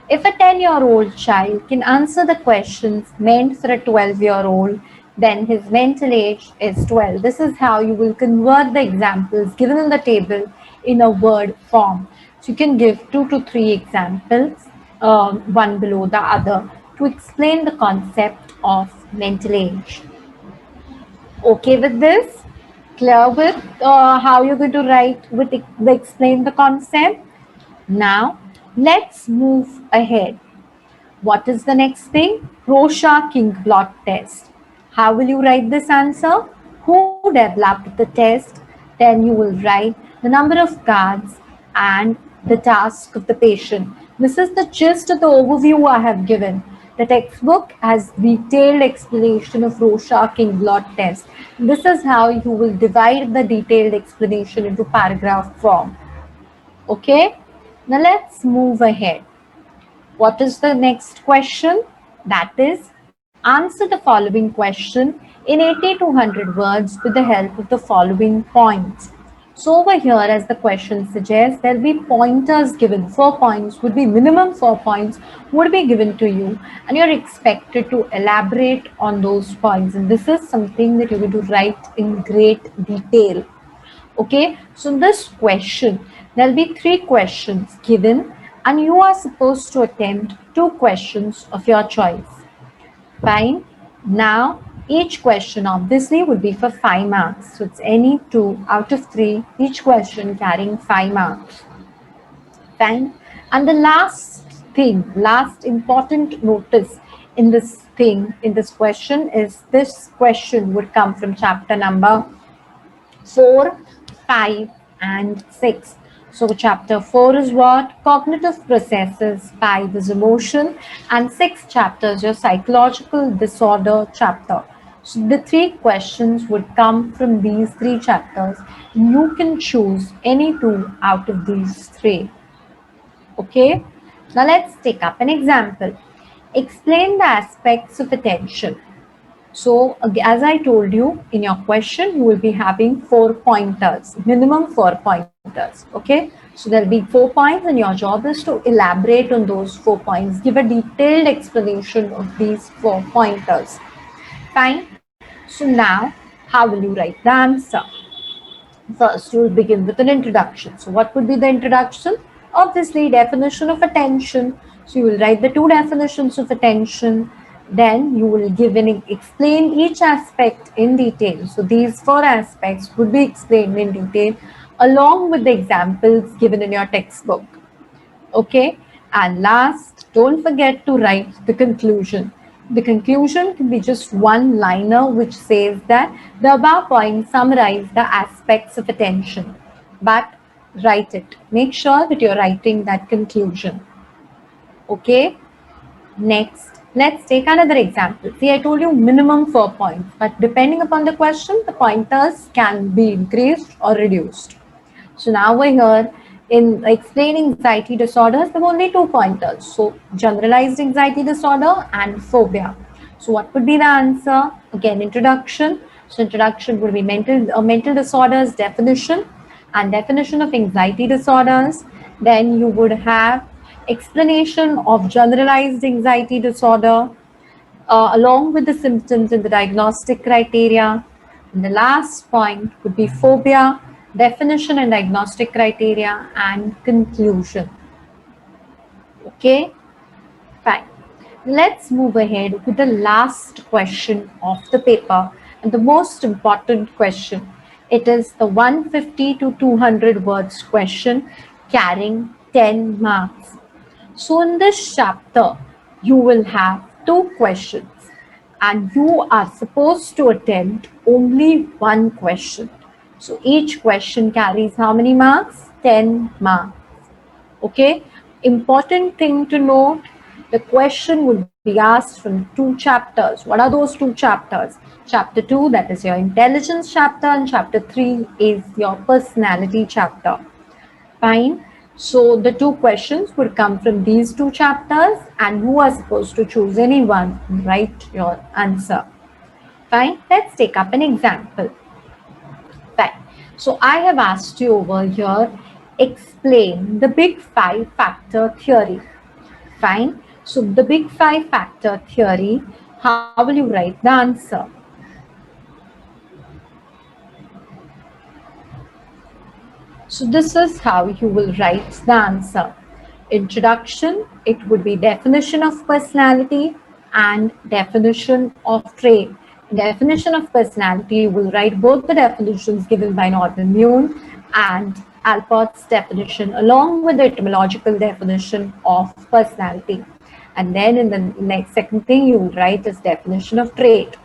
If a 10-year-old child can answer the questions meant for a 12-year-old, then his mental age is 12. This is how you will convert the examples given in the table in a word form. So you can give 2 to 3 examples, one below the other, to explain the concept of mental age. Okay with this? Clear with how you're going to write with the explain the concept? Now, let's move ahead. What is the next thing? Rorschach-King-Blot test. How will you write this answer? Who developed the test? Then you will write the number of cards and the task of the patient. This is the gist of the overview I have given. The textbook has detailed explanation of Rorschach blot test. This is how you will divide the detailed explanation into paragraph form. Okay, now let's move ahead. What is the next question? That is, answer the following question in 80 to 100 words with the help of the following points. So over here, as the question suggests, there will be pointers given. 4 points would be minimum 4 points would be given to you, and you're expected to elaborate on those points. And this is something that you're going to write in great detail. Okay, so in this question, there'll be 3 questions given, and you are supposed to attempt 2 questions of your choice. Fine. Now, each question obviously would be for 5 marks. So it's any 2 out of 3, each question carrying 5 marks. Fine. And the last thing, last important notice in this question is this question would come from chapter number 4, 5, and 6. So chapter 4 is what? Cognitive processes, 5 is emotion, and 6 chapters your psychological disorder chapter. So the 3 questions would come from these 3 chapters. You can choose any 2 out of these 3. Okay, now let's take up an example. Explain the aspects of attention. So as I told you in your question, you will be having 4 pointers, minimum 4 pointers. Okay, so there will be 4 points, and your job is to elaborate on those 4 points, give a detailed explanation of these 4 pointers. Fine. So now, how will you write the answer? First, you will begin with an introduction. So what would be the introduction? Obviously, definition of attention. So you will write the 2 definitions of attention. Then you will explain each aspect in detail. So these 4 aspects would be explained in detail along with the examples given in your textbook. Okay, and last, don't forget to write the conclusion. The conclusion can be just one liner which says that the above points summarize the aspects of attention. But write it. Make sure that you're writing that conclusion. Okay. Next, let's take another example. See, I told you minimum 4 points, but depending upon the question, the pointers can be increased or reduced. So now we're here in explaining anxiety disorders, there are only 2 pointers. So generalized anxiety disorder and phobia. So what would be the answer? Again, introduction. So introduction would be mental disorders definition and definition of anxiety disorders. Then you would have explanation of generalized anxiety disorder along with the symptoms and the diagnostic criteria. And the last point would be phobia, definition and diagnostic criteria, and conclusion. Okay, fine. Let's move ahead with the last question of the paper and the most important question. It is the 150 to 200 words question carrying 10 marks. So in this chapter, you will have 2 questions and you are supposed to attempt only 1 question. So each question carries how many marks? 10 marks. Okay, important thing to note, the question would be asked from 2 chapters. What are those 2 chapters? Chapter 2, that is your intelligence chapter, and chapter 3 is your personality chapter. Fine. So the 2 questions would come from these 2 chapters and you are supposed to choose any one and write your answer. Fine. Let's take up an example. Fine. So I have asked you over here, explain the big 5 factor theory. Fine. So the big 5 factor theory, how will you write the answer? So this is how you will write the answer. Introduction, it would be definition of personality and definition of trait. Definition of personality, you will write both the definitions given by Norman Mune and Alport's definition along with the etymological definition of personality. And then in the next second thing you will write is definition of trait.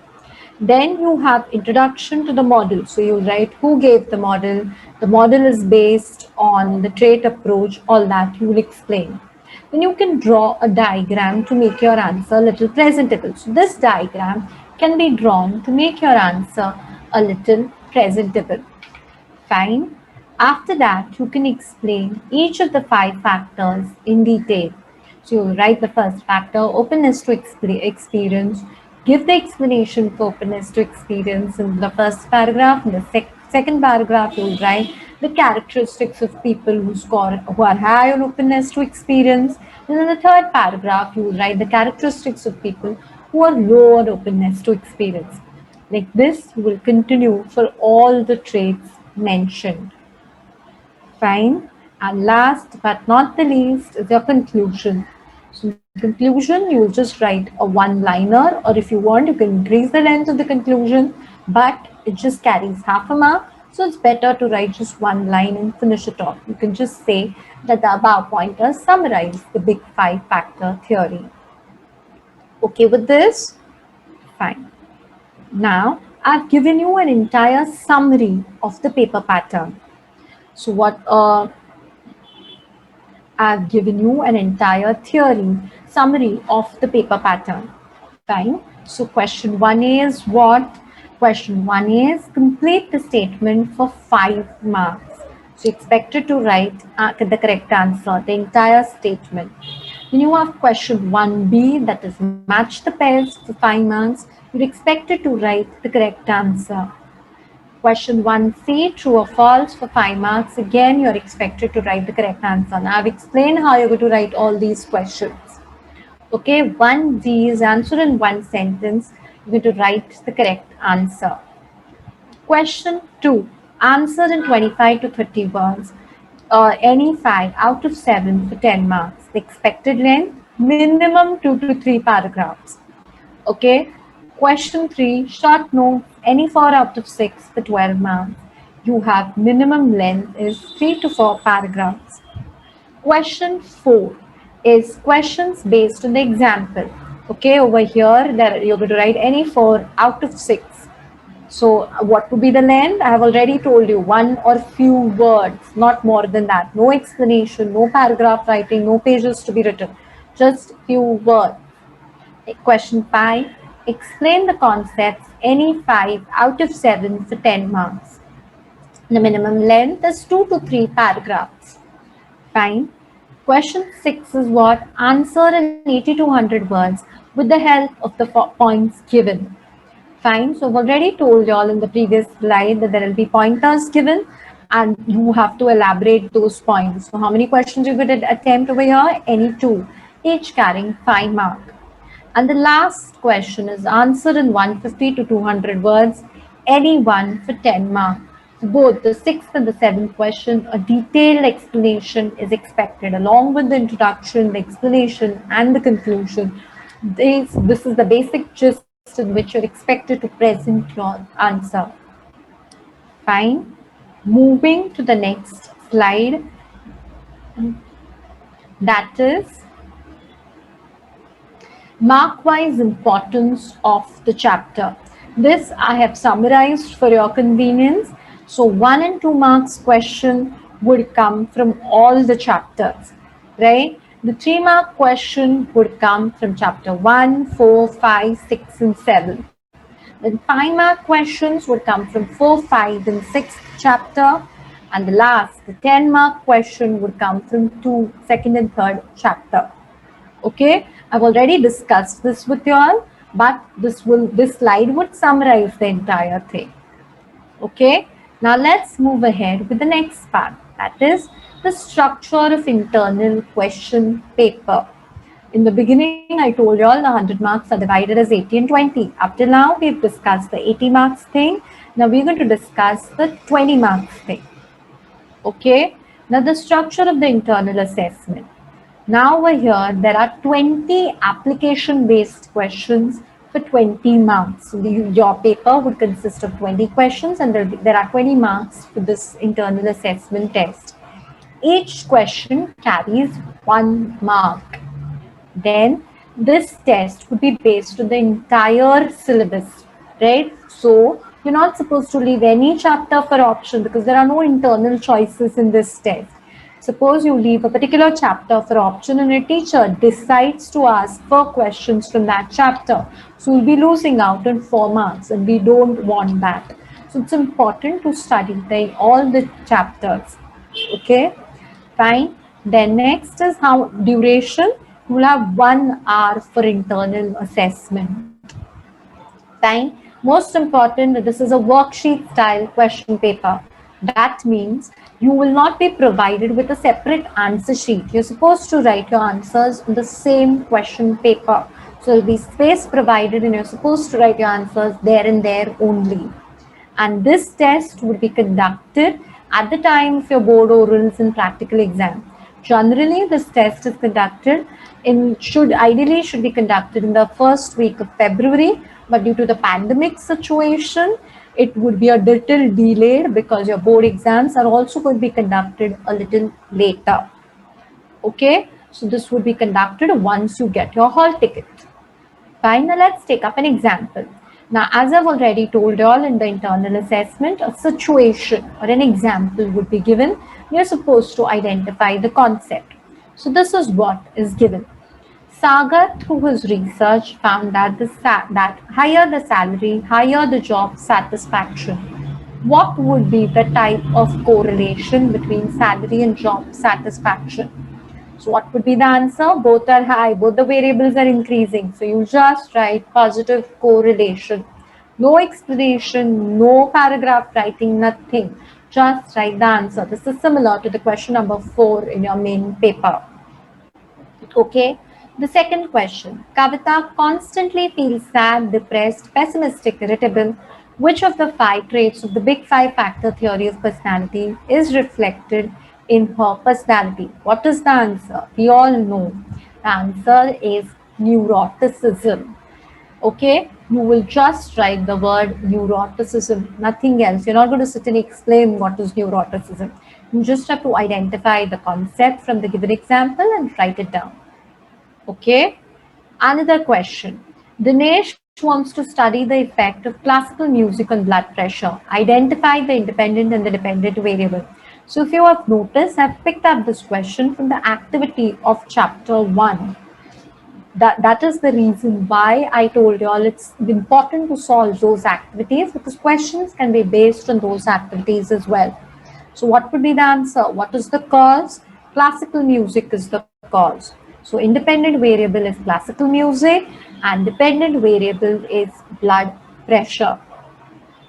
Then you have introduction to the model. So you write who gave the model. The model is based on the trait approach, all that you will explain. Then you can draw a diagram to make your answer a little presentable. So this diagram can be drawn to make your answer a little presentable. Fine. After that, you can explain each of the 5 factors in detail. So you write the first factor, openness to experience, give the explanation for openness to experience in the first paragraph. In the second paragraph, you will write the characteristics of people who are high on openness to experience. And in the third paragraph, you will write the characteristics of people who are low on openness to experience. Like this will continue for all the traits mentioned. Fine. And last but not the least is your conclusion. So in the conclusion, you will just write a one-liner, or if you want, you can increase the length of the conclusion, but it just carries half a mark. So it's better to write just one line and finish it off. You can just say that the above pointers summarize the big 5-factor theory. Okay with this? Fine. Now, I've given you an entire summary of the paper pattern. So I've given you an entire theory summary of the paper pattern. Fine. So question 1 is what? Question 1 is complete the statement for 5 marks. So expected to write the correct answer, the entire statement. Then you have question 1b, that is match the pairs for 5 marks. You're expected to write the correct answer. Question 1c, true or false for 5 marks. Again, you're expected to write the correct answer. Now, I've explained how you're going to write all these questions. Okay, 1d is answered in one sentence. You're going to write the correct answer. Question 2, answered in 25 to 30 words. Any 5 out of 7 for 10 marks. The expected length, minimum 2 to 3 paragraphs. Okay. Question 3, short notes, any 4 out of 6 for 12 marks. You have minimum length is 3 to 4 paragraphs. Question 4 is questions based on the example. Okay, over here you're going to write any 4 out of 6. So what would be the length? I have already told you, 1 or few words, not more than that. No explanation, no paragraph writing, no pages to be written, just few words. Question 5, explain the concepts, any 5 out of 7 for 10 marks. The minimum length is 2 to 3 paragraphs. Fine. Question 6 is what? Answer in 80 to 100 words with the help of the points given. Fine. So I've already told you all in the previous slide that there will be pointers given and you have to elaborate those points. So how many questions you could attempt over here? Any 2, each carrying 5 marks. And the last question is answered in 150 to 200 words, any 1 for 10 marks. So both the 6th and the 7th question, a detailed explanation is expected along with the introduction, the explanation and the conclusion. This is the basic gist in which you're expected to present your answer. Fine. Moving to the next slide, that is mark-wise importance of the chapter. This I have summarized for your convenience. So 1 and 2 marks question would come from all the chapters, right? The 3-mark question would come from chapter 1, 4, 5, 6 and 7. Then 5-mark questions would come from 4, 5 and 6th chapter. And the last, the 10-mark question would come from 2nd and 3rd chapter. Okay, I've already discussed this with you all, but this slide would summarize the entire thing. Okay, now let's move ahead with the next part, that is the structure of internal question paper. In the beginning, I told you all the 100 marks are divided as 80 and 20. Up till now, we've discussed the 80 marks thing. Now we're going to discuss the 20 marks thing. Okay, now the structure of the internal assessment. Now over here, there are 20 application-based questions for 20 marks. So your paper would consist of 20 questions and there are 20 marks for this internal assessment test. Each question carries 1 mark. Then this test would be based on the entire syllabus, right? So you're not supposed to leave any chapter for option because there are no internal choices in this test. Suppose you leave a particular chapter for option and a teacher decides to ask for questions from that chapter. So you'll be losing out on 4 marks and we don't want that. So it's important to study all the chapters. Okay, fine. Then next is how duration. You will have 1 hour for internal assessment. Fine. Most important, this is a worksheet style question paper. That means you will not be provided with a separate answer sheet. You're supposed to write your answers in the same question paper. So there will be space provided and you're supposed to write your answers there and there only. And this test would be conducted at the time of your board orals and practical exam. Generally, this test is conducted ideally should be conducted in the first week of February, but due to the pandemic situation, it would be a little delayed because your board exams are also going to be conducted a little later. Okay, so this would be conducted once you get your hall ticket. Fine, now let's take up an example. Now, as I've already told you all in the internal assessment, a situation or an example would be given. You're supposed to identify the concept. So this is what is given. Sagar, through his research, found that that higher the salary, higher the job satisfaction. What would be the type of correlation between salary and job satisfaction? So what would be the answer? Both are high, both the variables are increasing. So you just write positive correlation. No explanation, no paragraph writing, nothing. Just write the answer. This is similar to the question number 4 in your main paper. Okay. The second question. Kavita constantly feels sad, depressed, pessimistic, irritable. Which of the 5 traits of the big 5 factor theory of personality is reflected in her personality? What is the answer? We all know. The answer is neuroticism. Okay, you will just write the word neuroticism, nothing else. You're not going to sit and explain what is neuroticism. You just have to identify the concept from the given example and write it down. Okay, another question. Dinesh wants to study the effect of classical music on blood pressure. Identify the independent and the dependent variable. So if you have noticed, I've picked up this question from the activity of chapter 1. That is the reason why I told you all it's important to solve those activities, because questions can be based on those activities as well. So what would be the answer? What is the cause? Classical music is the cause. So independent variable is classical music and dependent variable is blood pressure.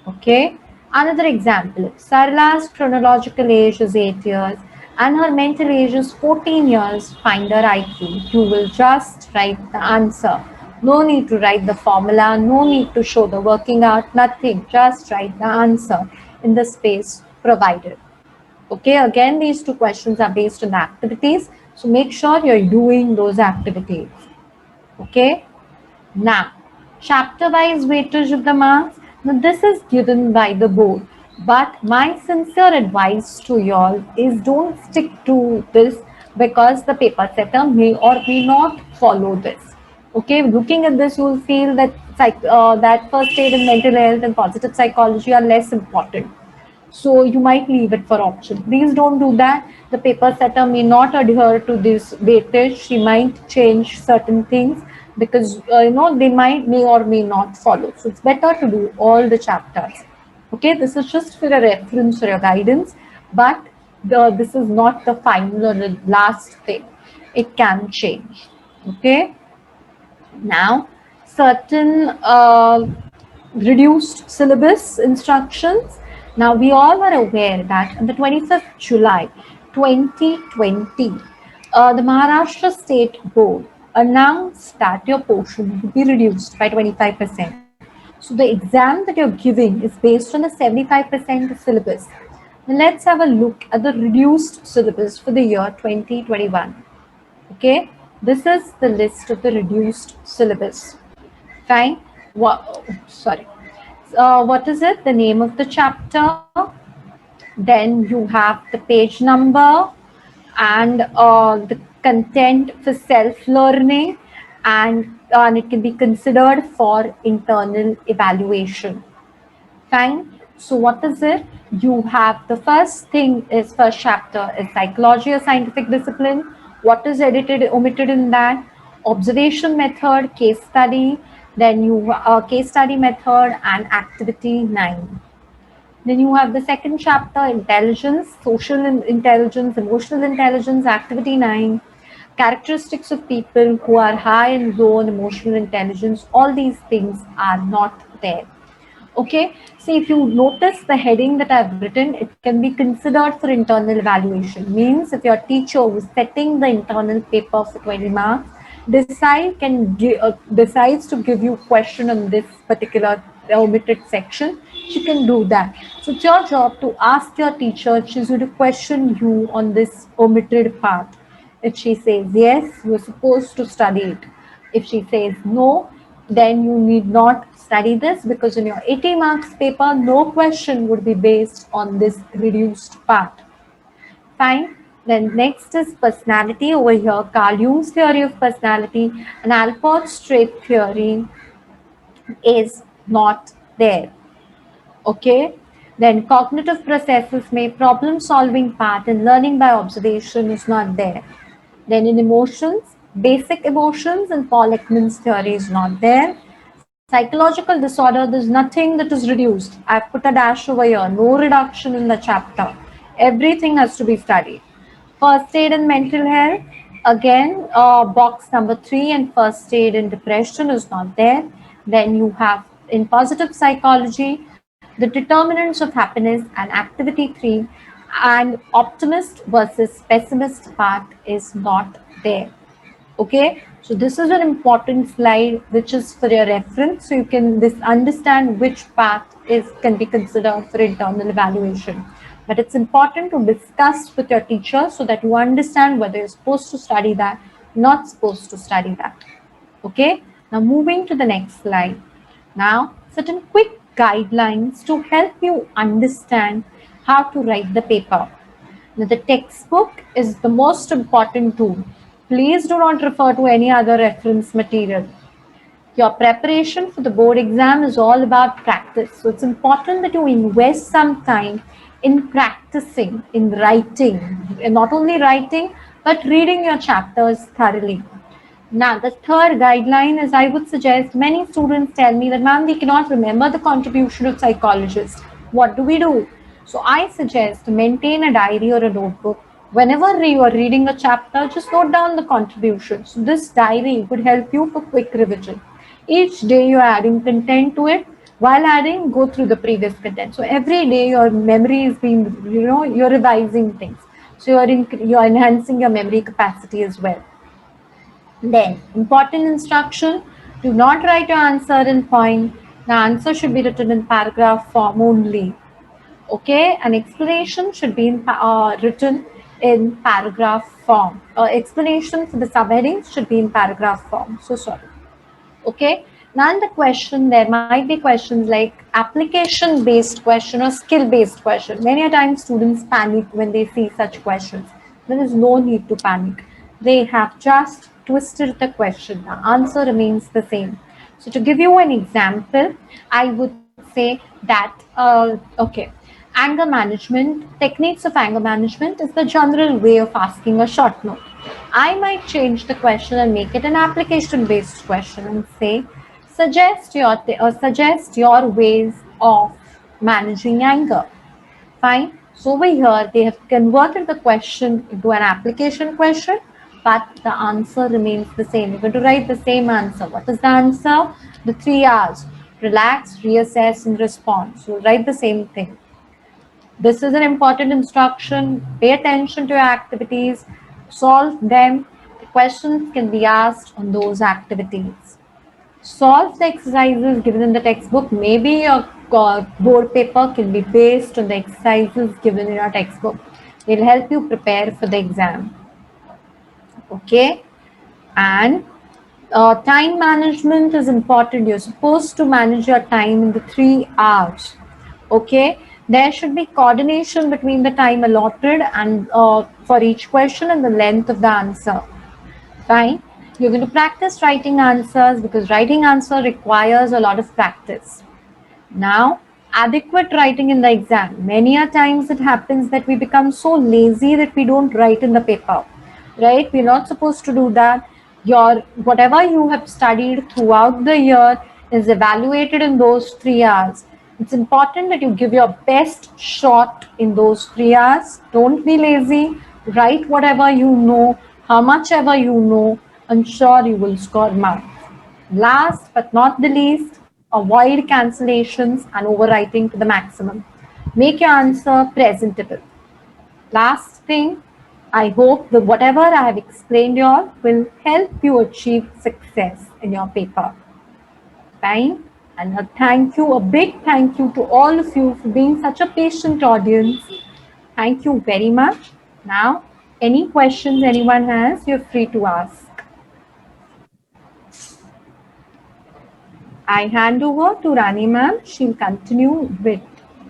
Okay. Another example, Sarla's chronological age is 8 years and her mental age is 14 years, find her IQ. You will just write the answer. No need to write the formula, no need to show the working out, nothing. Just write the answer in the space provided. Okay, again, these 2 questions are based on the activities. So make sure you're doing those activities. Okay. Now, chapter-wise weightage of the marks. Now, this is given by the board. But my sincere advice to y'all is don't stick to this because the paper setter may or may not follow this. Okay, looking at this, you will feel that that first aid and mental health and positive psychology are less important. So you might leave it for option. Please don't do that. The paper setter may not adhere to this weightage. She might change certain things because they may or may not follow. So it's better to do all the chapters. Okay, this is just for a reference or your guidance, but this is not the final or the last thing. It can change. Okay. Now, certain reduced syllabus instructions. Now, we all are aware that on the 25th July 2020, the Maharashtra State Board announced that your portion will be reduced by 25%. So the exam that you're giving is based on a 75% syllabus. Now let's have a look at the reduced syllabus for the year 2021. Okay, this is the list of the reduced syllabus. Fine. What is it? The name of the chapter. Then you have the page number and the content for self-learning. and it can be considered for internal evaluation. Fine. So what is it? You have the first thing is first chapter is psychology, a scientific discipline. What is omitted in that? Observation method, case study, then you case study method and activity 9. Then you have the second chapter, intelligence, intelligence, emotional intelligence, activity 9, characteristics of people who are high and low in emotional intelligence. All these things are not there. Okay, see if you notice the heading that I've written, it can be considered for internal evaluation. Means if your teacher who's setting the internal paper for 20 marks decides to give you question on this particular omitted section, she can do that. So it's your job to ask your teacher, she's going to question you on this omitted part. If she says yes, you're supposed to study it. If she says no, then you need not study this, because in your 80 marks paper, no question would be based on this reduced part. Fine. Then next is personality over here. Carl Jung's theory of personality and Alport's trait theory is not there. Okay. Then cognitive processes may problem solving part and learning by observation is not there. Then in emotions, basic emotions and Paul Ekman's theory is not there. Psychological disorder, there's nothing that is reduced. I've put a dash over here, no reduction in the chapter. Everything has to be studied. First aid and mental health, again, box number 3 and first aid and depression is not there. Then you have in positive psychology, the determinants of happiness and activity 3, and optimist versus pessimist part is not there. Okay, so this is an important slide which is for your reference, so you can understand which part can be considered for internal evaluation. But it's important to discuss with your teacher so that you understand whether you're supposed to study that, not supposed to study that. Okay, now moving to the next slide. Now, certain quick guidelines to help you understand how to write the paper. Now, the textbook is the most important tool. Please do not refer to any other reference material. Your preparation for the board exam is all about practice. So it's important that you invest some time in practicing, in writing, and not only writing, but reading your chapters thoroughly. Now, the third guideline is I would suggest, many students tell me that, ma'am, we cannot remember the contribution of psychologists. What do we do? So I suggest to maintain a diary or a notebook. Whenever you are reading a chapter, just note down the contribution. So this diary would help you for quick revision. Each day you are adding content to it. While adding, go through the previous content. So every day your memory is being, you're revising things. So you're enhancing your memory capacity as well. Then, important instruction, do not write your answer in point. The answer should be written in paragraph form only. Okay, an explanation should be written in paragraph form. Explanation for the subheadings should be in paragraph form. So sorry. Okay, now in the question, there might be questions like application based question or skill based question. Many times students panic when they see such questions. There is no need to panic. They have just twisted the question. The answer remains the same. So to give you an example, I would say that, okay, anger management, techniques of anger management is the general way of asking a short note. I might change the question and make it an application based question and say, suggest your ways of managing anger. Fine. So over here, they have converted the question into an application question, but the answer remains the same. You're going to write the same answer. What is the answer? The 3 R's. Relax, reassess, and respond. So write the same thing. This is an important instruction. Pay attention to your activities. Solve them. The questions can be asked on those activities. Solve the exercises given in the textbook. Maybe your board paper can be based on the exercises given in your textbook. They'll help you prepare for the exam. Okay, and time management is important. You're supposed to manage your time in the 3 hours. Okay, there should be coordination between the time allotted and for each question and the length of the answer. Fine. You're going to practice writing answers because writing answer requires a lot of practice. Now, adequate writing in the exam. Many a times it happens that we become so lazy that we don't write in the paper, right? We're not supposed to do that. Your whatever you have studied throughout the year is evaluated in those 3 hours. It's important that you give your best shot in those 3 hours. Don't be lazy. Write whatever you know, how much ever you know, and sure you will score marks. Last but not the least, avoid cancellations and overwriting to the maximum. Make your answer presentable. Last thing, I hope that whatever I have explained you all will help you achieve success in your paper. Fine. And a thank you, a big thank you to all of you for being such a patient audience. Thank you very much. Now, any questions anyone has, you're free to ask. I hand over to Rani ma'am. She'll continue with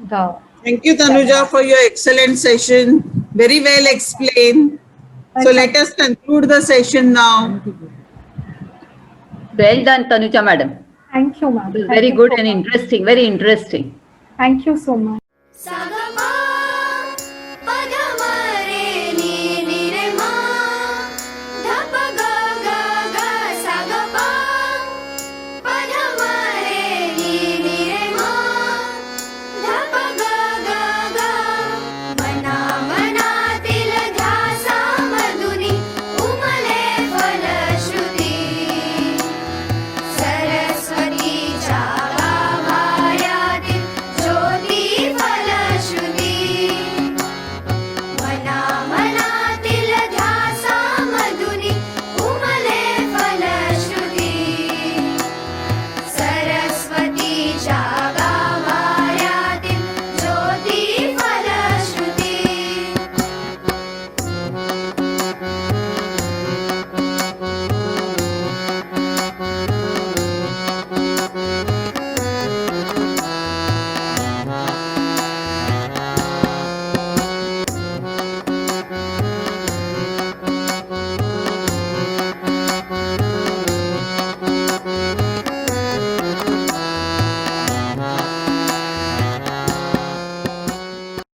the. Thank you, Tanuja, for your excellent session. Very well explained. So let us conclude the session now. Well done, Tanuja madam. Thank you, ma'am. It was very good and interesting, very interesting. Thank you so much.